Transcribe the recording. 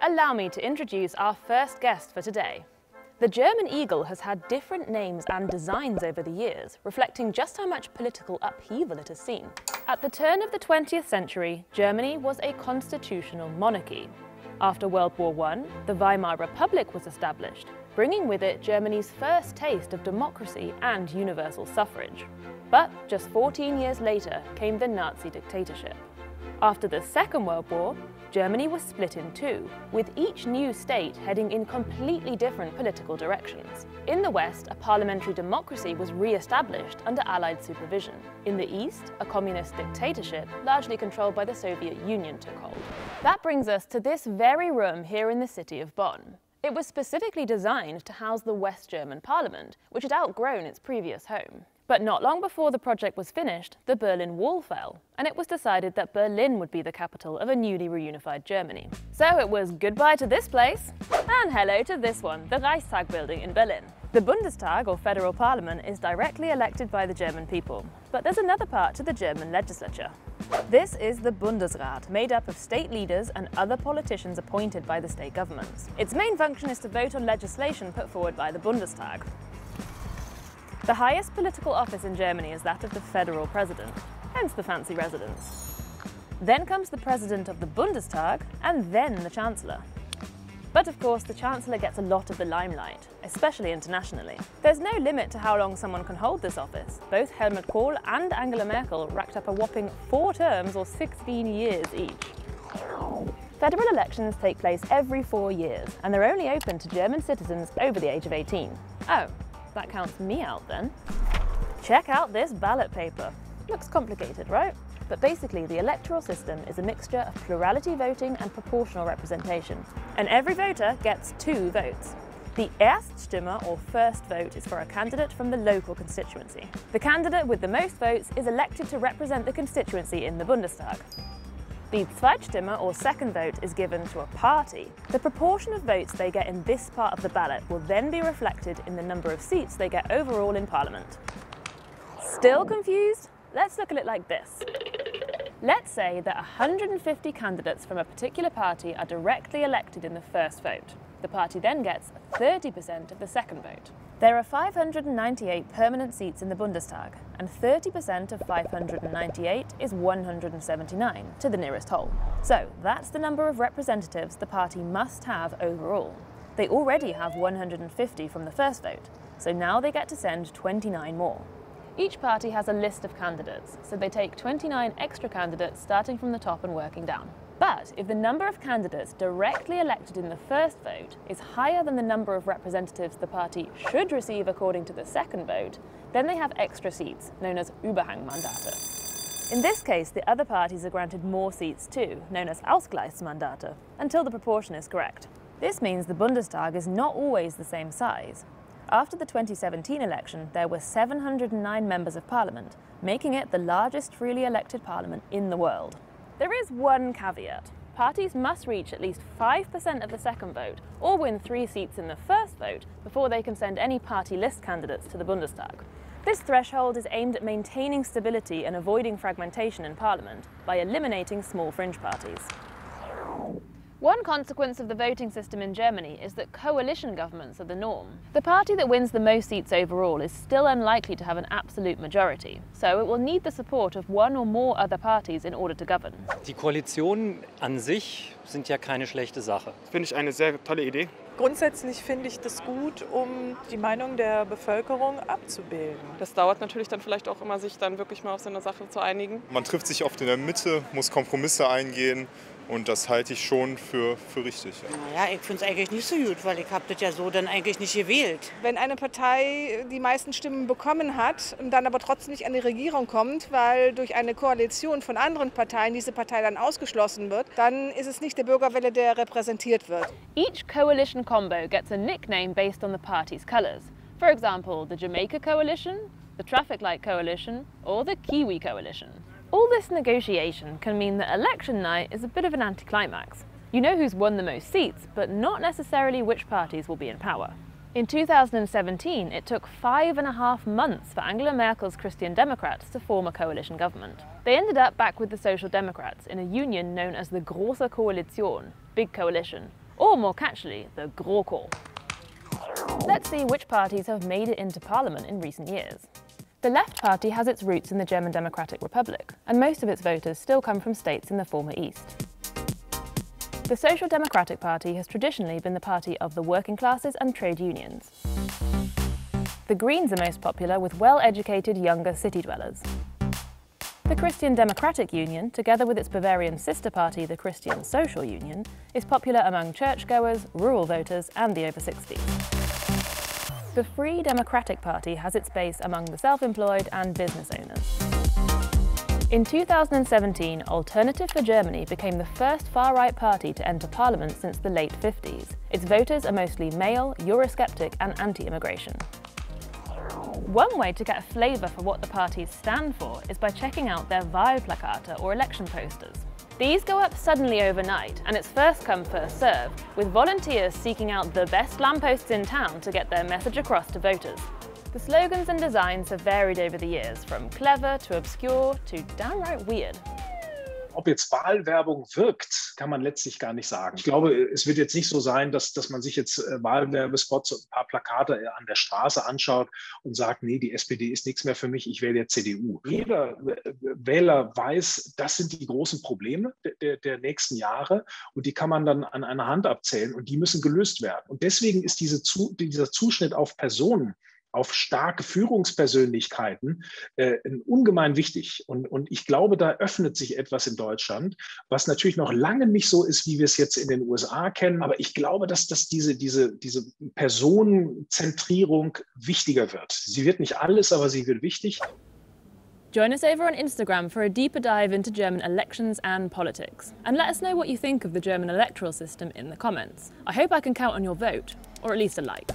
Allow me to introduce our first guest for today. The German eagle has had different names and designs over the years, reflecting just how much political upheaval it has seen. At the turn of the 20th century, Germany was a constitutional monarchy. After World War I, the Weimar Republic was established, bringing with it Germany's first taste of democracy and universal suffrage. But just 14 years later came the Nazi dictatorship. After the Second World War, Germany was split in two, with each new state heading in completely different political directions. In the West, a parliamentary democracy was re-established under Allied supervision. In the East, a communist dictatorship, largely controlled by the Soviet Union, took hold. That brings us to this very room here in the city of Bonn. It was specifically designed to house the West German parliament, which had outgrown its previous home. But not long before the project was finished, the Berlin Wall fell, and it was decided that Berlin would be the capital of a newly reunified Germany. So it was goodbye to this place, and hello to this one, the Reichstag building in Berlin. The Bundestag, or federal parliament, is directly elected by the German people. But there's another part to the German legislature. This is the Bundesrat, made up of state leaders and other politicians appointed by the state governments. Its main function is to vote on legislation put forward by the Bundestag. The highest political office in Germany is that of the federal president, hence the fancy residence. Then comes the president of the Bundestag, and then the chancellor. But of course, the chancellor gets a lot of the limelight, especially internationally. There's no limit to how long someone can hold this office. Both Helmut Kohl and Angela Merkel racked up a whopping 4 terms or 16 years each. Federal elections take place every 4 years, and they're only open to German citizens over the age of 18. Oh. That counts me out then. Check out this ballot paper. Looks complicated, right? But basically, the electoral system is a mixture of plurality voting and proportional representation. And every voter gets 2 votes. The Erststimme, or first vote, is for a candidate from the local constituency. The candidate with the most votes is elected to represent the constituency in the Bundestag. The Zweitstimme, or second vote, is given to a party. The proportion of votes they get in this part of the ballot will then be reflected in the number of seats they get overall in Parliament. Still confused? Let's look at it like this. Let's say that 150 candidates from a particular party are directly elected in the first vote. The party then gets 30% of the second vote. There are 598 permanent seats in the Bundestag, and 30% of 598 is 179 to the nearest whole. So that's the number of representatives the party must have overall. They already have 150 from the first vote, so now they get to send 29 more. Each party has a list of candidates, so they take 29 extra candidates starting from the top and working down. But if the number of candidates directly elected in the first vote is higher than the number of representatives the party should receive according to the second vote, then they have extra seats, known as Überhangmandate. In this case, the other parties are granted more seats too, known as Ausgleichsmandate, until the proportion is correct. This means the Bundestag is not always the same size. After the 2017 election, there were 709 members of parliament, making it the largest freely elected parliament in the world. There is one caveat. Parties must reach at least 5% of the second vote or win 3 seats in the first vote before they can send any party list candidates to the Bundestag. This threshold is aimed at maintaining stability and avoiding fragmentation in Parliament by eliminating small fringe parties. One consequence of the voting system in Germany is that coalition governments are the norm. The party that wins the most seats overall is still unlikely to have an absolute majority, so it will need the support of one or more other parties in order to govern. Die Koalitionen an sich sind ja keine schlechte Sache. Finde ich eine sehr tolle Idee. Grundsätzlich finde ich das gut, um die Meinung der Bevölkerung abzubilden. Das dauert natürlich dann vielleicht auch immer, sich dann wirklich mal auf so eine Sache zu einigen. Man trifft sich oft in der Mitte, muss Kompromisse eingehen. Und das halte ich schon für richtig. Naja, ich finde es eigentlich nicht so gut, weil ich habe das ja so dann eigentlich nicht gewählt. Wenn eine Partei die meisten Stimmen bekommen hat und dann aber trotzdem nicht an die Regierung kommt, weil durch eine Koalition von anderen Parteien diese Partei dann ausgeschlossen wird, dann ist es nicht der Bürgerwille, der repräsentiert wird. Each coalition combo gets a nickname based on the party's colours. For example, the Jamaika coalition, the traffic light coalition, or the Kiwi coalition. All this negotiation can mean that election night is a bit of an anticlimax. You know who's won the most seats, but not necessarily which parties will be in power. In 2017, it took 5.5 months for Angela Merkel's Christian Democrats to form a coalition government. They ended up back with the Social Democrats in a union known as the Große Koalition, Big Coalition, or more catchily, the GroKo. Let's see which parties have made it into parliament in recent years. The Left Party has its roots in the German Democratic Republic, and most of its voters still come from states in the former East. The Social Democratic Party has traditionally been the party of the working classes and trade unions. The Greens are most popular with well-educated younger city dwellers. The Christian Democratic Union, together with its Bavarian sister party, the Christian Social Union, is popular among churchgoers, rural voters and the over 60s. The Free Democratic Party has its base among the self-employed and business owners. In 2017, Alternative for Germany became the first far-right party to enter parliament since the late 50s. Its voters are mostly male, Eurosceptic and anti-immigration. One way to get a flavour for what the parties stand for is by checking out their Wahlplakate or election posters. These go up suddenly overnight, and it's first come, first serve, with volunteers seeking out the best lampposts in town to get their message across to voters. The slogans and designs have varied over the years, from clever to obscure to downright weird. Ob jetzt Wahlwerbung wirkt, kann man letztlich gar nicht sagen. Ich glaube, es wird jetzt nicht so sein, dass man sich jetzt Wahlwerbespots und ein paar Plakate an der Straße anschaut und sagt, nee, die SPD ist nichts mehr für mich, ich wähle jetzt CDU. Jeder Wähler weiß, das sind die großen Probleme der nächsten Jahre und die kann man dann an einer Hand abzählen und die müssen gelöst werden. Und deswegen ist dieser Zuschnitt auf Personen, auf starke Führungspersönlichkeiten ungemein wichtig. Und ich glaube, da öffnet sich etwas in Deutschland, was natürlich noch lange nicht so ist, wie wir es jetzt in den USA kennen. Aber ich glaube, dass diese Personenzentrierung wichtiger wird. Sie wird nicht alles, aber sie wird wichtig. Join us over on Instagram for a deeper dive into German elections and politics. And let us know what you think of the German electoral system in the comments. I hope I can count on your vote, or at least a like.